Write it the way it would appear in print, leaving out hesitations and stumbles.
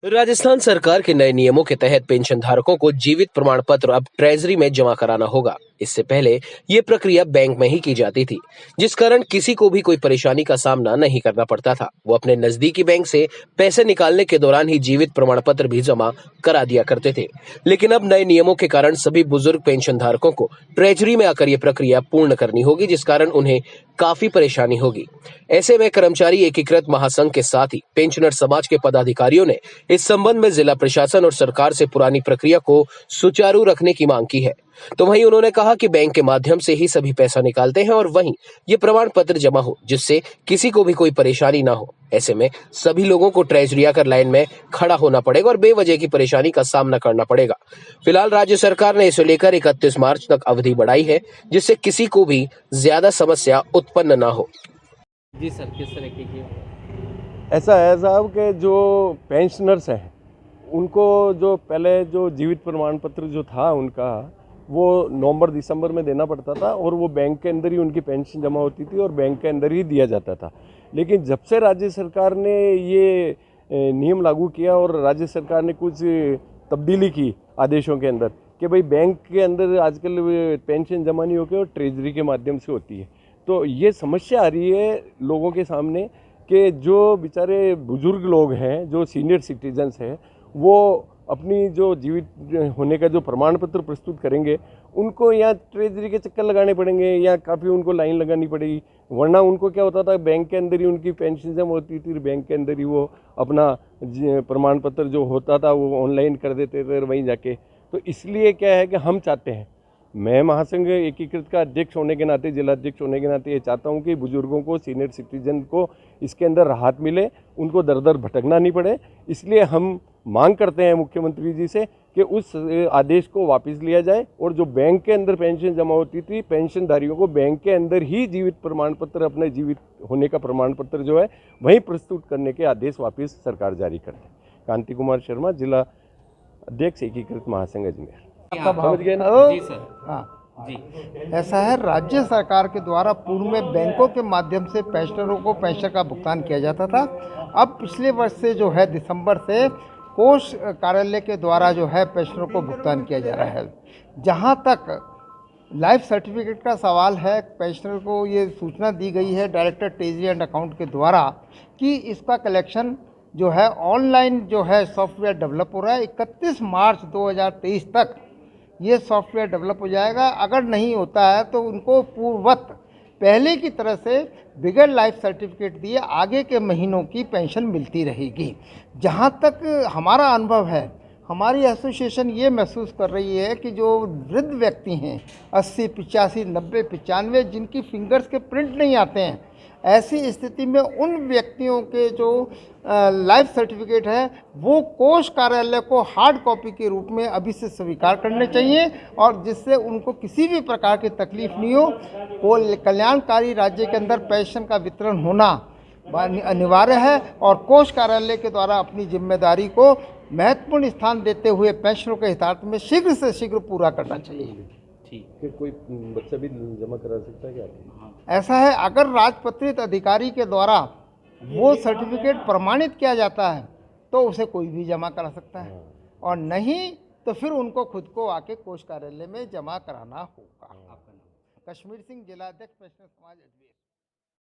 राजस्थान सरकार के नए नियमों के तहत पेंशन धारकों को जीवित प्रमाण पत्र अब ट्रेजरी में जमा कराना होगा। इससे पहले ये प्रक्रिया बैंक में ही की जाती थी, जिस कारण किसी को भी कोई परेशानी का सामना नहीं करना पड़ता था। वो अपने नजदीकी बैंक से पैसे निकालने के दौरान ही जीवित प्रमाण पत्र भी जमा करा दिया करते थे। लेकिन अब नए नियमों के कारण सभी बुजुर्ग पेंशन धारकों को ट्रेजरी में आकर ये प्रक्रिया पूर्ण करनी होगी, जिस कारण उन्हें काफी परेशानी होगी। ऐसे में कर्मचारी एकीकृत महासंघ के साथ ही पेंशनर समाज के पदाधिकारियों ने इस संबंध में जिला प्रशासन और सरकार से पुरानी प्रक्रिया को सुचारू रखने की मांग की है। तो वहीं उन्होंने कहा कि बैंक के माध्यम से ही सभी पैसा निकालते हैं और वहीं ये प्रमाण पत्र जमा हो, जिससे किसी को भी कोई परेशानी ना हो। ऐसे में सभी लोगों को ट्रेजरी आकर लाइन में खड़ा होना पड़ेगा और बेवजह की परेशानी का सामना करना पड़ेगा। फिलहाल राज्य सरकार ने इसे लेकर 31 मार्च तक अवधि बढ़ाई है, जिससे किसी को भी ज्यादा समस्या उत्पन्न ना हो। जी सर, किस तरीके की? ऐसा है साहब कि जो पेंशनर्स हैं उनको जो पहले जो जीवित प्रमाण पत्र जो था उनका वो नवंबर दिसंबर में देना पड़ता था और वो बैंक के अंदर ही उनकी पेंशन जमा होती थी और बैंक के अंदर ही दिया जाता था। लेकिन जब से राज्य सरकार ने ये नियम लागू किया और राज्य सरकार ने कुछ तब्दीली की आदेशों के अंदर कि भाई बैंक के अंदर आजकल पेंशन जमा नहीं होकर और ट्रेजरी के माध्यम से होती है, तो ये समस्या आ रही है लोगों के सामने कि जो बेचारे बुजुर्ग लोग हैं, जो सीनियर सिटीजन्स हैं, वो अपनी जो जीवित होने का जो प्रमाण पत्र प्रस्तुत करेंगे उनको यहाँ ट्रेजरी के चक्कर लगाने पड़ेंगे या काफ़ी उनको लाइन लगानी पड़ेगी। वरना उनको क्या होता था, बैंक के अंदर ही उनकी पेंशन जमा होती थी, बैंक के अंदर ही वो अपना प्रमाण पत्र जो होता था वो ऑनलाइन कर देते थे वहीं जाके। तो इसलिए क्या है कि हम चाहते हैं, मैं महासंघ एकीकृत का अध्यक्ष होने के नाते, जिला अध्यक्ष होने के नाते ये चाहता हूँ कि बुजुर्गों को, सीनियर सिटीजन को इसके अंदर राहत मिले, उनको दर दर भटकना नहीं पड़े। इसलिए हम मांग करते हैं मुख्यमंत्री जी से कि उस आदेश को वापस लिया जाए और जो बैंक के अंदर पेंशन जमा होती थी, पेंशनधारियों को बैंक के अंदर ही जीवित प्रमाण पत्र, अपने जीवित होने का प्रमाण पत्र जो है वहीं प्रस्तुत करने के आदेश वापस सरकार जारी कर दे। कांति कुमार शर्मा, जिला अध्यक्ष एकीकृत महासंघ अजमेर। समझ गए ना? जी सर। हाँ जी, ऐसा है, राज्य सरकार के द्वारा पूर्व में बैंकों के माध्यम से पेंशनरों को पेंशन का भुगतान किया जाता था। अब पिछले वर्ष से जो है दिसंबर से कोष कार्यालय के द्वारा जो है पेंशनरों को भुगतान किया जा रहा है। जहां तक लाइफ सर्टिफिकेट का सवाल है, पेंशनर को ये सूचना दी गई है डायरेक्टर ट्रेजरी एंड अकाउंट के द्वारा कि इसका कलेक्शन जो है ऑनलाइन जो है सॉफ्टवेयर डेवलप हो रहा है। 31 मार्च 2023 तक ये सॉफ्टवेयर डेवलप हो जाएगा। अगर नहीं होता है तो उनको पूर्ववत पहले की तरह से बिगड़ लाइफ सर्टिफिकेट दिए आगे के महीनों की पेंशन मिलती रहेगी। जहाँ तक हमारा अनुभव है, हमारी एसोसिएशन ये महसूस कर रही है कि जो वृद्ध व्यक्ति हैं 80, 85, 90, 95 जिनकी फिंगर्स के प्रिंट नहीं आते हैं, ऐसी स्थिति में उन व्यक्तियों के जो लाइफ सर्टिफिकेट है वो कोष कार्यालय को हार्ड कॉपी के रूप में अभी से स्वीकार करने चाहिए और जिससे उनको किसी भी प्रकार की तकलीफ नहीं हो। को कल्याणकारी राज्य के अंदर पेंशन का वितरण होना अनिवार्य है और कोष कार्यालय के द्वारा अपनी जिम्मेदारी को महत्वपूर्ण स्थान देते हुए पेंशनरों के हितार्थ में शीघ्र से शीघ्र पूरा करना चाहिए। ठीक। फिर कोई बच्चा भी जमा करा सकता है क्या? ऐसा है, अगर राजपत्रित अधिकारी के द्वारा वो सर्टिफिकेट प्रमाणित किया जाता है तो उसे कोई भी जमा करा सकता है और नहीं तो फिर उनको खुद को आके कोष कार्यालय में जमा कराना होगा। कश्मीर सिंह, जिला अध्यक्ष पेंशनर समाज अजमेर।